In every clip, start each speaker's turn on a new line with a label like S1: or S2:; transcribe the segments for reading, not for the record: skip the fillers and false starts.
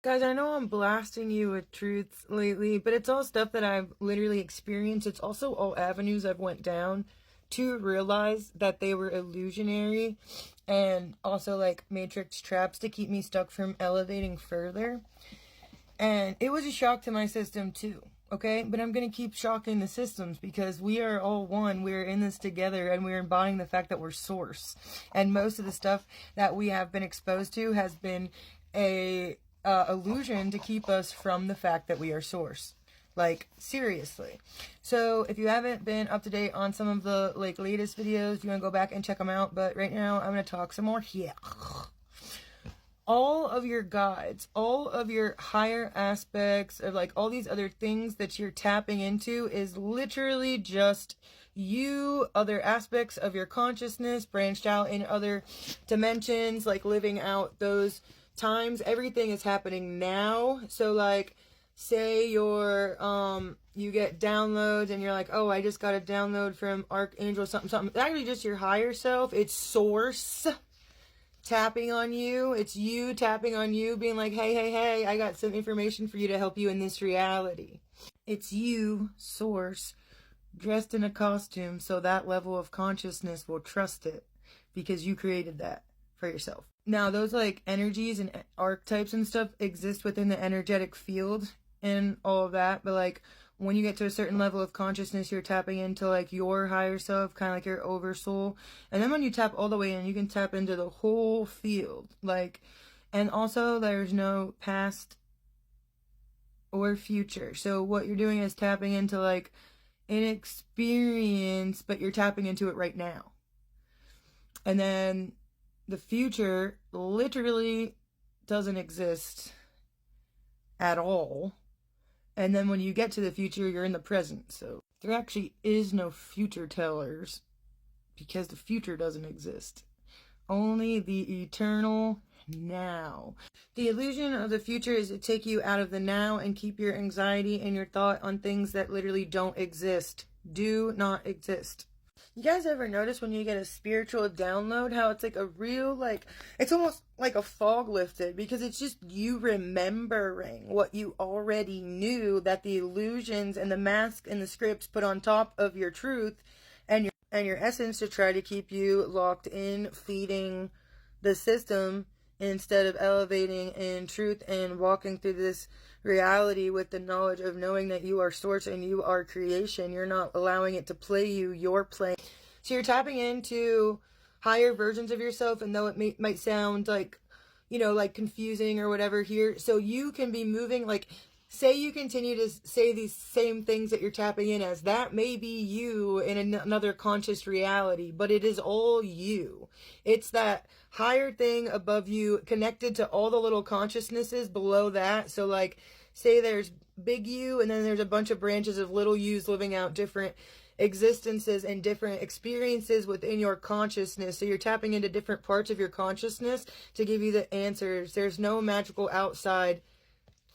S1: Guys, I know I'm blasting you with truths lately, but it's all stuff that I've literally experienced. It's also all avenues I've went down to realize that they were illusionary and also like matrix traps to keep me stuck from elevating further. And it was a shock to my system too, okay? But I'm going to keep shocking the systems because we are all one. We're in this together and we're embodying the fact that we're source. And most of the stuff that we have been exposed to has been a illusion to keep us from the fact that we are source. Like, seriously. So if you haven't been up to date on some of the like latest videos, you want to go back and check them out. But right now I'm going to talk some more here. All of your guides, all of your higher aspects of like all these other things that you're tapping into is literally just you, other aspects of your consciousness branched out in other dimensions, like living out those times. Everything is happening now. So like, say you're you get downloads and you're like, oh, I just got a download from Archangel something. It's actually just your higher self. It's source tapping on you. It's you tapping on you, being like, hey, I got some information for you to help you in this reality. It's you, source, dressed in a costume, so that level of consciousness will trust it because you created that for yourself. Now, those like energies and archetypes and stuff exist within the energetic field and all of that, but like when you get to a certain level of consciousness, you're tapping into like your higher self, kind of like your oversoul. And then when you tap all the way in, you can tap into the whole field. Like, and also there's no past or future. So what you're doing is tapping into like an experience, but you're tapping into it right now. And then the future literally doesn't exist at all. And then when you get to the future, you're in the present. So there actually is no future tellers because the future doesn't exist. Only the eternal now. The illusion of the future is to take you out of the now and keep your anxiety and your thought on things that literally don't exist. Do not exist. You guys ever notice when you get a spiritual download how it's like a real, like, it's almost like a fog lifted because it's just you remembering what you already knew, that the illusions and the mask and the scripts put on top of your truth and your essence to try to keep you locked in, feeding the system instead of elevating in truth and walking through this reality with the knowledge of knowing that you are source and you are creation. You're not allowing it to play you, you're playing. So you're tapping into higher versions of yourself, and though it might sound like, you know, like confusing or whatever here, so you can be moving, like, say you continue to say these same things that you're tapping in as, that may be you in another conscious reality, but it is all you. It's that higher thing above you connected to all the little consciousnesses below that. So like, say there's big you and then there's a bunch of branches of little yous living out different existences and different experiences within your consciousness. So you're tapping into different parts of your consciousness to give you the answers. There's no magical outside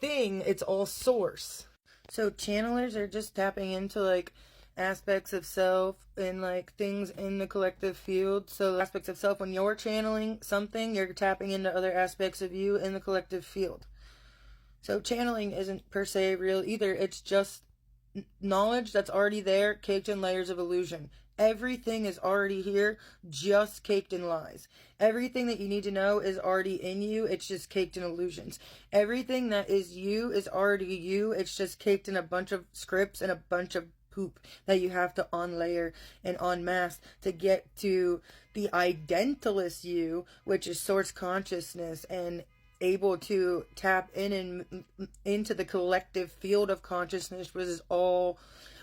S1: thing, it's all source. So channelers are just tapping into like aspects of self and like things in the collective field. So aspects of self, when you're channeling something, you're tapping into other aspects of you in the collective field. So channeling isn't per se real either. It's just knowledge that's already there, caked in layers of illusion. Everything is already here, just caked in lies. Everything that you need to know is already in you. It's just caked in illusions. Everything that is you is already you. It's just caked in a bunch of scripts and a bunch of poop that you have to unlayer and unmask to get to the identalist you, which is source consciousness, and able to tap in and into the collective field of consciousness, which is all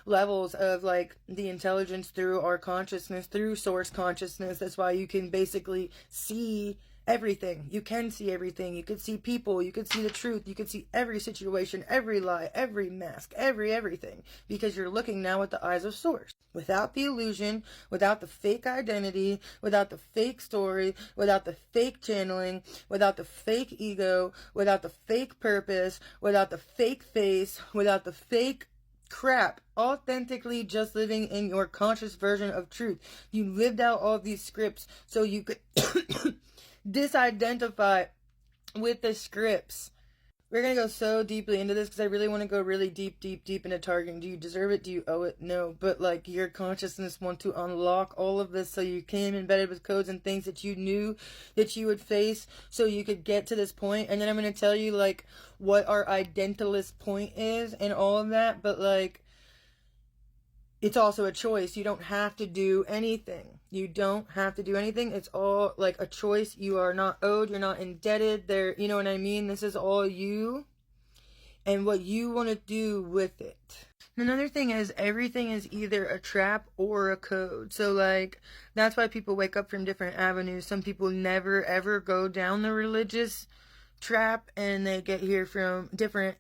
S1: levels of like the intelligence through our consciousness, through source consciousness. That's why you can basically see everything. You can see everything. You can see people. You can see the truth. You can see every situation, every lie, every mask, everything, because you're looking now with the eyes of source, without the illusion, without the fake identity, without the fake story, without the fake channeling, without the fake ego, without the fake purpose, without the fake face, without the fake crap. Authentically just living in your conscious version of truth. You lived out all these scripts so you could disidentify with the scripts. We're going to go so deeply into this because I really want to go really deep into targeting. Do you deserve it? Do you owe it? No. But like your consciousness wants to unlock all of this so you came embedded with codes and things that you knew that you would face so you could get to this point. And then I'm going to tell you like what our identiless point is and all of that. But like, it's also a choice. You don't have to do anything. You don't have to do anything. It's all like a choice. You are not owed. You're not indebted. There, you know what I mean? This is all you and what you want to do with it. Another thing is everything is either a trap or a code. So like, that's why people wake up from different avenues. Some people never ever go down the religious trap and they get here from different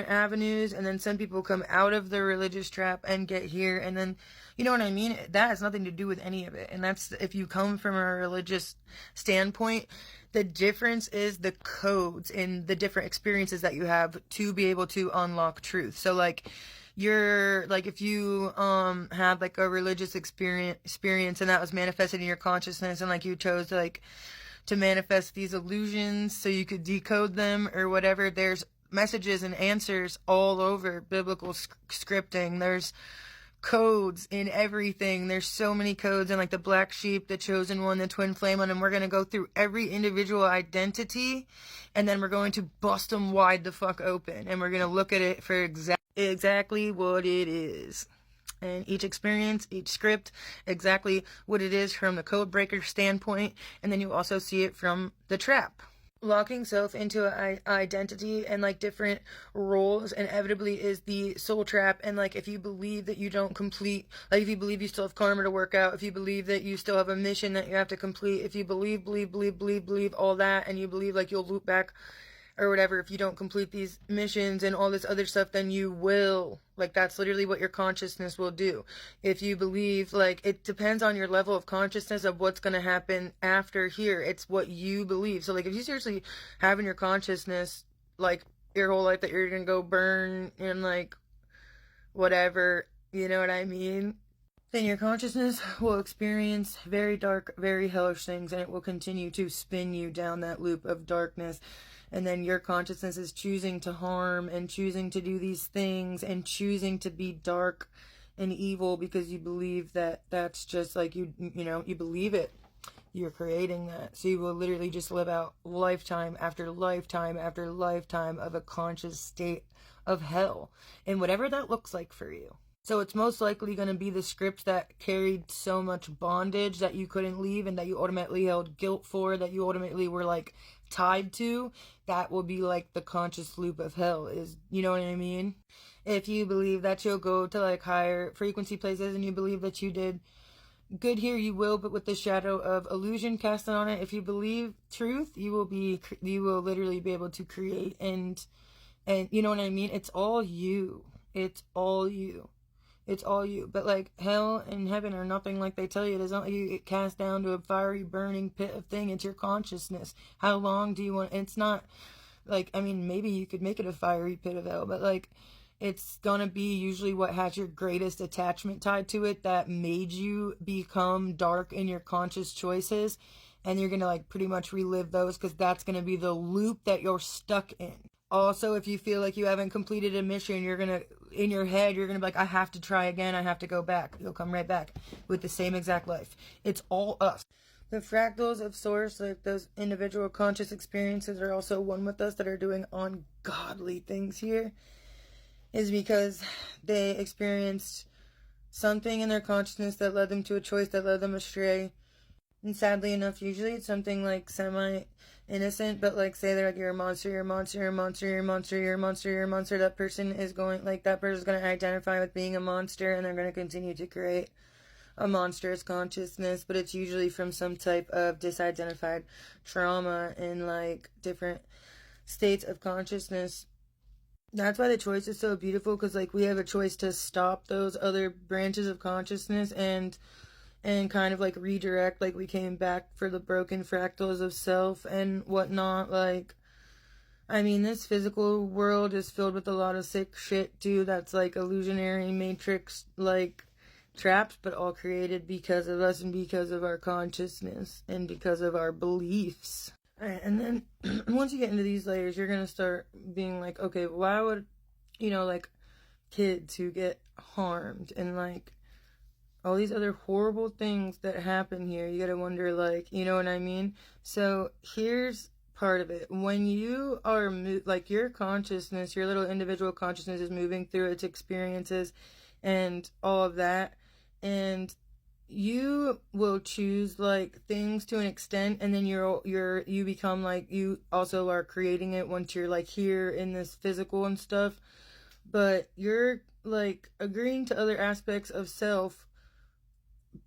S1: avenues, and then some people come out of the religious trap and get here, and then you know what I mean, that has nothing to do with any of it. And that's if you come from a religious standpoint, the difference is the codes and the different experiences that you have to be able to unlock truth. So like you're like if you had like a religious experience and that was manifested in your consciousness, and like you chose to like to manifest these illusions so you could decode them or whatever, there's messages and answers all over biblical scripting. There's codes in everything. There's so many codes in like the black sheep, the chosen one, the twin flame one, and we're going to go through every individual identity and then we're going to bust them wide the fuck open and we're going to look at it for exactly what it is. And each experience, each script, exactly what it is from the code breaker standpoint, and then you also see it from the trap. Locking self into an identity and like different roles inevitably is the soul trap. And like if you believe that you don't complete, like if you believe you still have karma to work out, if you believe that you still have a mission that you have to complete, if you believe all that, and you believe like you'll loop back or whatever if you don't complete these missions and all this other stuff, then you will. Like that's literally what your consciousness will do. If you believe, like it depends on your level of consciousness of what's going to happen after here. It's what you believe. So like if you seriously have in your consciousness like your whole life that you're going to go burn and like whatever, you know what I mean? Then your consciousness will experience very dark, very hellish things, and it will continue to spin you down that loop of darkness. And then your consciousness is choosing to harm and choosing to do these things and choosing to be dark and evil because you believe that that's just like you know, you believe it. You're creating that. So you will literally just live out lifetime after lifetime after lifetime of a conscious state of hell and whatever that looks like for you. So it's most likely going to be the scripts that carried so much bondage that you couldn't leave and that you ultimately held guilt for, that you ultimately were like tied to. That will be like the conscious loop of hell is, you know what I mean? If you believe that you'll go to like higher frequency places and you believe that you did good here, you will, but with the shadow of illusion casted on it. If you believe truth, you will literally be able to create and you know what I mean? It's all you. It's all you. It's all you. But like hell and heaven are nothing like they tell you. It is not like you get cast down to a fiery burning pit of thing. It's your consciousness. How long do you want? It's not like, I mean, maybe you could make it a fiery pit of hell, but like it's gonna be usually what has your greatest attachment tied to it that made you become dark in your conscious choices, and you're gonna like pretty much relive those because that's gonna be the loop that you're stuck in. Also, if you feel like you haven't completed a mission, you're gonna, in your head, you're gonna be like, I have to try again, I have to go back. You'll come right back with the same exact life. It's all us. The fractals of source, like those individual conscious experiences, are also one with us that are doing ungodly things here, is because they experienced something in their consciousness that led them to a choice that led them astray. And sadly enough, usually it's something like semi-innocent, but like say they're like, you're a monster, you're a monster, you're a monster, you're a monster, you're a monster, you're a monster. That person is going, like that person is going to identify with being a monster, and they're going to continue to create a monstrous consciousness, but it's usually from some type of disidentified trauma in like different states of consciousness. That's why the choice is so beautiful, because like we have a choice to stop those other branches of consciousness and kind of like redirect, like we came back for the broken fractals of self and whatnot. Like, I mean, this physical world is filled with a lot of sick shit too, that's like illusionary matrix like traps, but all created because of us and because of our consciousness and because of our beliefs. Right, and then once you get into these layers, you're gonna start being like, okay, why would, like kids who get harmed and like all these other horrible things that happen here, you gotta wonder, like, you know what I mean? So here's part of it. When you are like your consciousness, your little individual consciousness is moving through its experiences and all of that, and you will choose like things to an extent, and then you become like, you also are creating it once you're like here in this physical and stuff, but you're like agreeing to other aspects of self,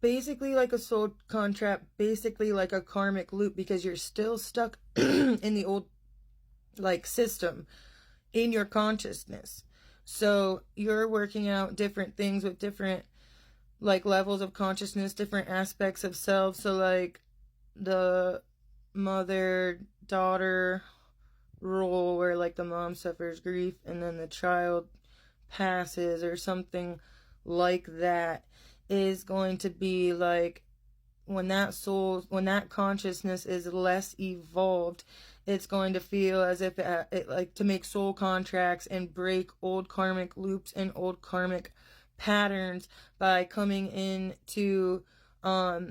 S1: basically like a soul contract, basically like a karmic loop, because you're still stuck in the old like system in your consciousness. So you're working out different things with different like levels of consciousness, different aspects of self. So like the mother daughter role, where like the mom suffers grief and then the child passes or something like that, is going to be like when that consciousness is less evolved, it's going to feel as if it like to make soul contracts and break old karmic loops and old karmic patterns by coming into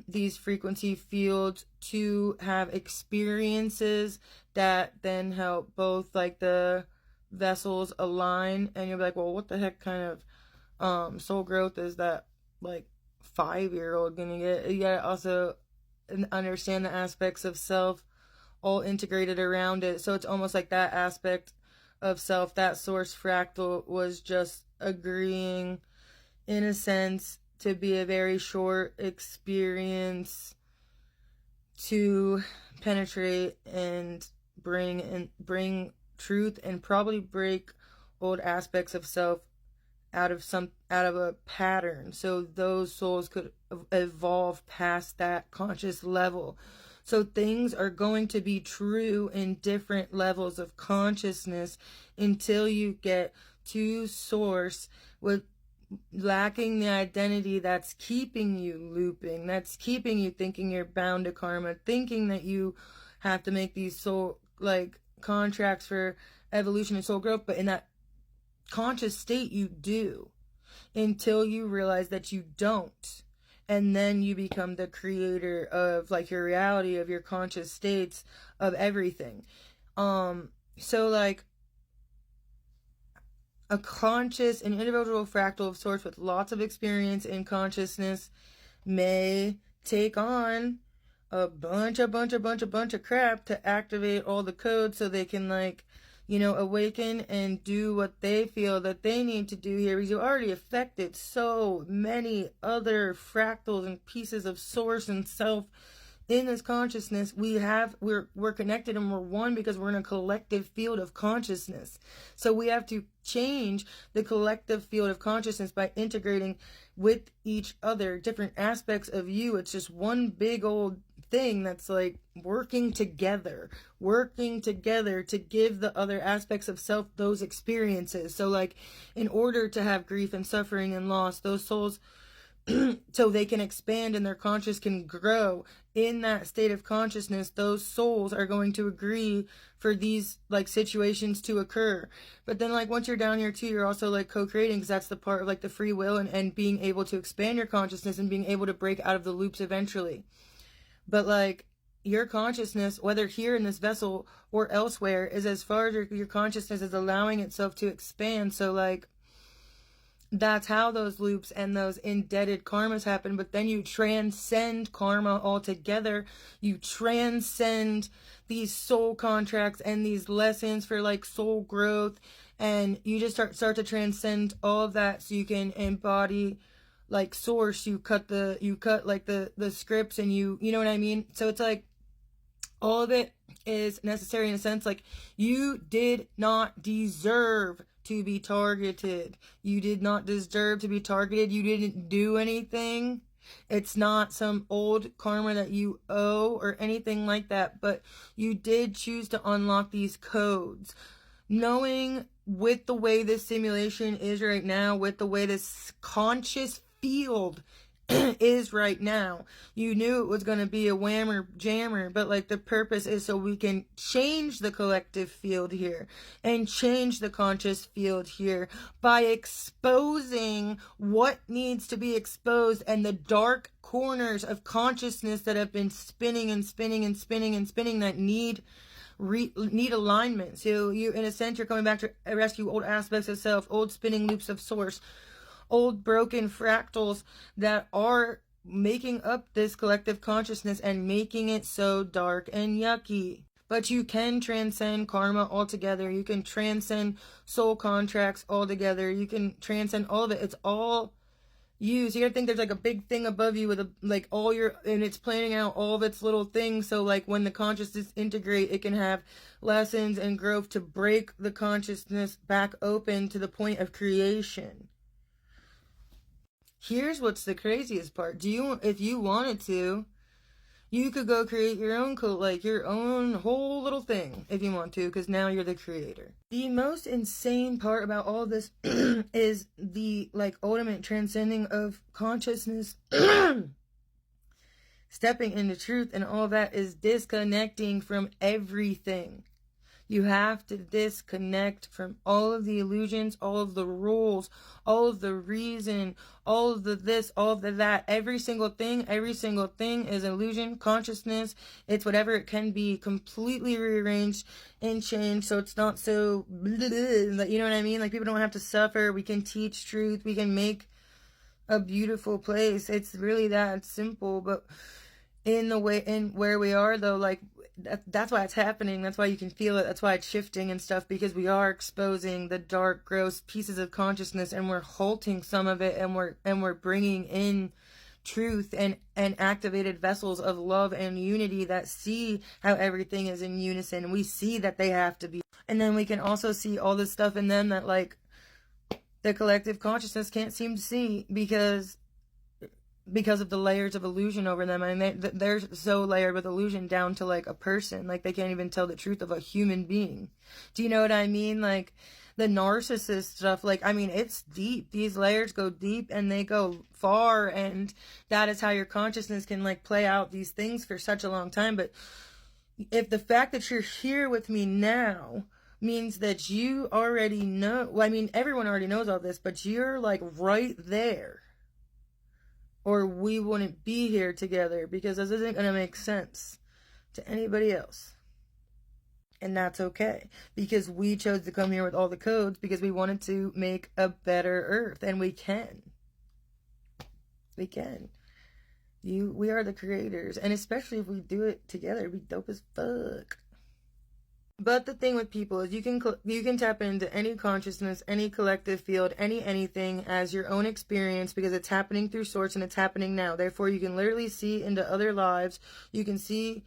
S1: these frequency fields to have experiences that then help both like the vessels align. And you'll be like, well, what the heck kind of soul growth is that like 5-year-old gonna get? You gotta also understand the aspects of self all integrated around it. So it's almost like that aspect of self, that source fractal, was just agreeing in a sense to be a very short experience to penetrate and bring truth and probably break old aspects of self out of a pattern, so those souls could evolve past that conscious level. So things are going to be true in different levels of consciousness until you get to source, with lacking the identity that's keeping you looping, that's keeping you thinking you're bound to karma, thinking that you have to make these soul like contracts for evolution and soul growth. But in that conscious state you do, until you realize that you don't, and then you become the creator of like your reality, of your conscious states, of everything. So like an individual fractal of sorts with lots of experience in consciousness may take on a bunch of crap to activate all the codes so they can like, awaken and do what they feel that they need to do here, because you already affected so many other fractals and pieces of source and self in this consciousness. We're connected and we're one because we're in a collective field of consciousness. So we have to change the collective field of consciousness by integrating with each other different aspects of you. It's just one big old thing that's like working together to give the other aspects of self those experiences. So like in order to have grief and suffering and loss, those souls so they can expand and their conscious can grow in that state of consciousness, those souls are going to agree for these like situations to occur. But then like once you're down here too, you're also like co-creating, because that's the part of like the free will and being able to expand your consciousness and being able to break out of the loops eventually. But like your consciousness, whether here in this vessel or elsewhere, is as far as your consciousness is allowing itself to expand. So like that's how those loops and those indebted karmas happen. But then you transcend karma altogether. You transcend these soul contracts and these lessons for like soul growth, and you just start to transcend all of that so you can embody like source. You cut like the scripts, and you know what I mean? So it's like all of it is necessary in a sense. Like you did not deserve to be targeted. You did not deserve to be targeted. You didn't do anything. It's not some old karma that you owe or anything like that, but you did choose to unlock these codes. Knowing with the way this simulation is right now, with the way this conscious field is right now. You knew it was going to be a whammer jammer, but like the purpose is so we can change the collective field here and change the conscious field here by exposing what needs to be exposed and the dark corners of consciousness that have been spinning and spinning and spinning and spinning that need alignment. So you, in a sense, you're coming back to rescue old aspects of self, old spinning loops of source, old broken fractals that are making up this collective consciousness and making it so dark and yucky. But you can transcend karma altogether. You can transcend soul contracts altogether. You can transcend all of it. It's all you. So you gotta think there's like a big thing above you with a, like all your, and it's planning out all of its little things. So like when the consciousness integrate, it can have lessons and growth to break the consciousness back open to the point of creation. Here's what's the craziest part. If you wanted to, you could go create your own like your own whole little thing if you want to, because now you're the creator. The most insane part about all this is the like ultimate transcending of consciousness, stepping into truth, and all that is disconnecting from everything. You have to disconnect from all of the illusions, all of the rules, all of the reason, all of the this, all of the that. Every single thing is illusion, consciousness. It's whatever it can be, completely rearranged and changed so it's not so, you know what I mean? Like, people don't have to suffer. We can teach truth. We can make a beautiful place. It's really that simple. But in where we are, though, like, that's why it's happening. That's why you can feel it. That's why it's shifting and stuff, because we are exposing the dark, gross pieces of consciousness, and we're halting some of it, and we're bringing in truth and activated vessels of love and unity that see how everything is in unison. We see that they have to be. And then we can also see all this stuff in them that like the collective consciousness can't seem to see because of the layers of illusion over them. I mean, they're so layered with illusion down to like a person. Like, they can't even tell the truth of a human being. Do you know what I mean? Like, the narcissist stuff, like, I mean, it's deep. These layers go deep and they go far, and that is how your consciousness can like play out these things for such a long time. But if the fact that you're here with me now means that you already know, well, I mean, everyone already knows all this, but you're like right there, or we wouldn't be here together, because this isn't going to make sense to anybody else. And that's okay, because we chose to come here with all the codes because we wanted to make a better earth, and we can. We can. We are the creators, and especially if we do it together, it'd be dope as fuck. But the thing with people is you can tap into any consciousness, any collective field, anything as your own experience, because it's happening through source and it's happening now. Therefore, you can literally see into other lives. You can see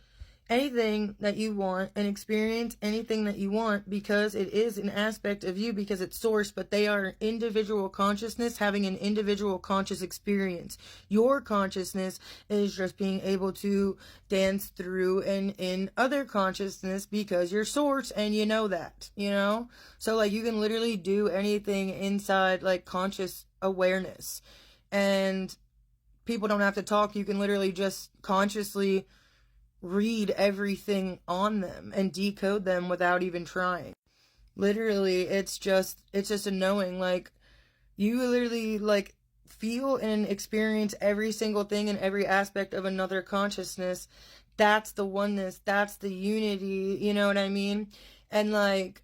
S1: anything that you want and experience anything that you want, because it is an aspect of you, because it's source, but they are individual consciousness having an individual conscious experience. Your consciousness is just being able to dance through and in other consciousness because you're source, and you know that, you know? So like, you can literally do anything inside like conscious awareness, and people don't have to talk. You can literally just consciously read everything on them and decode them without even trying. Literally, it's just a knowing. Like, you literally like feel and experience every single thing in every aspect of another consciousness. That's the oneness, that's the unity, you know what I mean? And like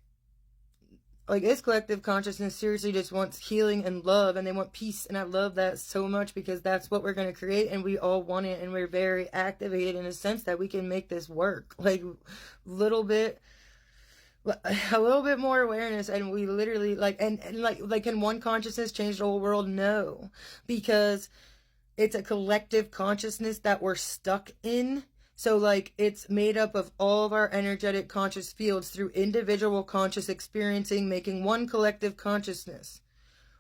S1: this collective consciousness seriously just wants healing and love, and they want peace, and I love that so much, because that's what we're going to create, and we all want it, and we're very activated in a sense that we can make this work. Like, a little bit more awareness, and we literally like, and like can one consciousness change the whole world? No, because it's a collective consciousness that we're stuck in. So like, it's made up of all of our energetic conscious fields through individual conscious experiencing, making one collective consciousness,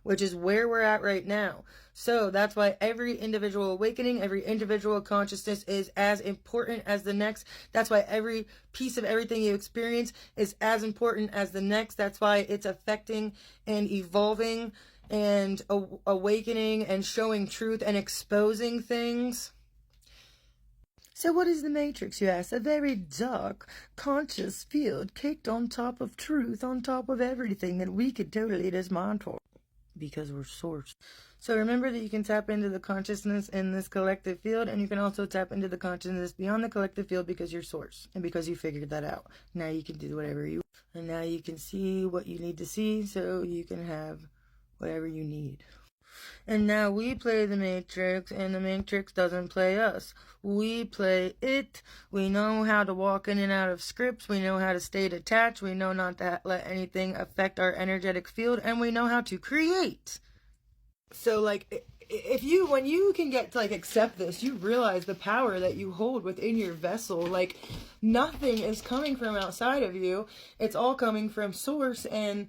S1: which is where we're at right now. So that's why every individual awakening, every individual consciousness is as important as the next. That's why every piece of everything you experience is as important as the next. That's why it's affecting and evolving and awakening and showing truth and exposing things. So what is the Matrix, you ask? A very dark, conscious field caked on top of truth, on top of everything that we could totally dismantle because we're source. So remember that you can tap into the consciousness in this collective field, and you can also tap into the consciousness beyond the collective field because you're source and because you figured that out. Now you can do whatever you want, and now you can see what you need to see so you can have whatever you need. And now we play the Matrix, and the Matrix doesn't play us. We play it. We know how to walk in and out of scripts. We know how to stay detached. We know not to let anything affect our energetic field, and we know how to create. So, like, when you can get to, like, accept this, you realize the power that you hold within your vessel. Like, nothing is coming from outside of you. It's all coming from source, and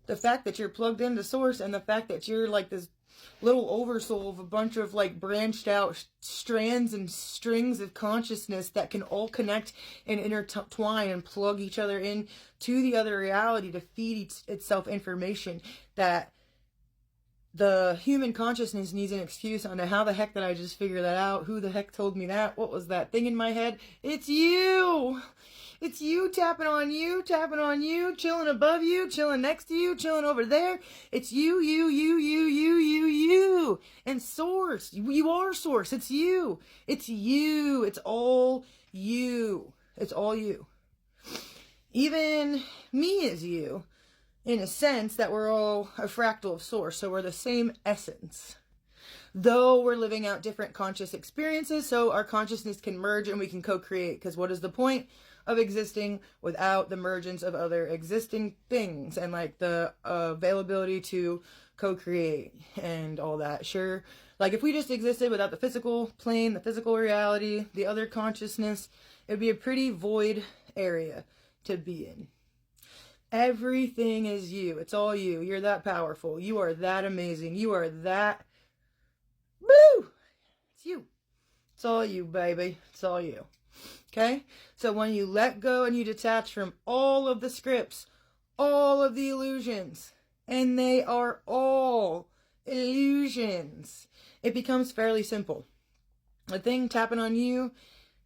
S1: the fact that you're plugged into source, and the fact that you're like this little oversoul of a bunch of like branched out strands and strings of consciousness that can all connect and intertwine and plug each other in to the other reality to feed itself information, that the human consciousness needs an excuse on how the heck did I just figure that out? Who the heck told me that? What was that thing in my head? It's you! It's you, tapping on you, chilling above you, chilling next to you, chilling over there. It's you. And source. You are source. It's you. It's you. It's all you. It's all you. Even me is you, in a sense that we're all a fractal of source, so we're the same essence. Though we're living out different conscious experiences, so our consciousness can merge and we can co-create, because what is the point of existing without the mergence of other existing things and like the availability to co-create and all that? Sure, like if we just existed without the physical plane, the physical reality, the other consciousness, it would be a pretty void area to be in. Everything is you. It's all you. You're that powerful. You are that amazing. You are that... Woo! It's you. It's all you, baby. It's all you. Okay? So when you let go and you detach from all of the scripts, all of the illusions, and they are all illusions, it becomes fairly simple. The thing tapping on you,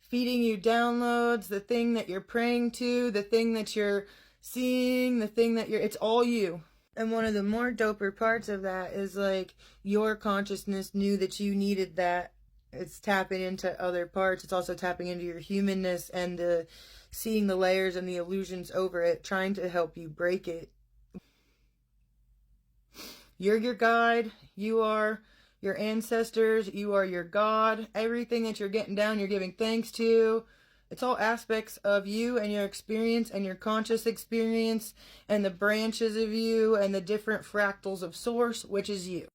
S1: feeding you downloads, the thing that you're praying to, the thing that you're seeing, the thing that it's all you. And one of the more doper parts of that is like your consciousness knew that you needed that. It's tapping into other parts. It's also tapping into your humanness and seeing the layers and the illusions over it, trying to help you break it. You're your guide. You are your ancestors. You are your God. Everything that you're getting down, you're giving thanks to. It's all aspects of you and your experience and your conscious experience and the branches of you and the different fractals of source, which is you.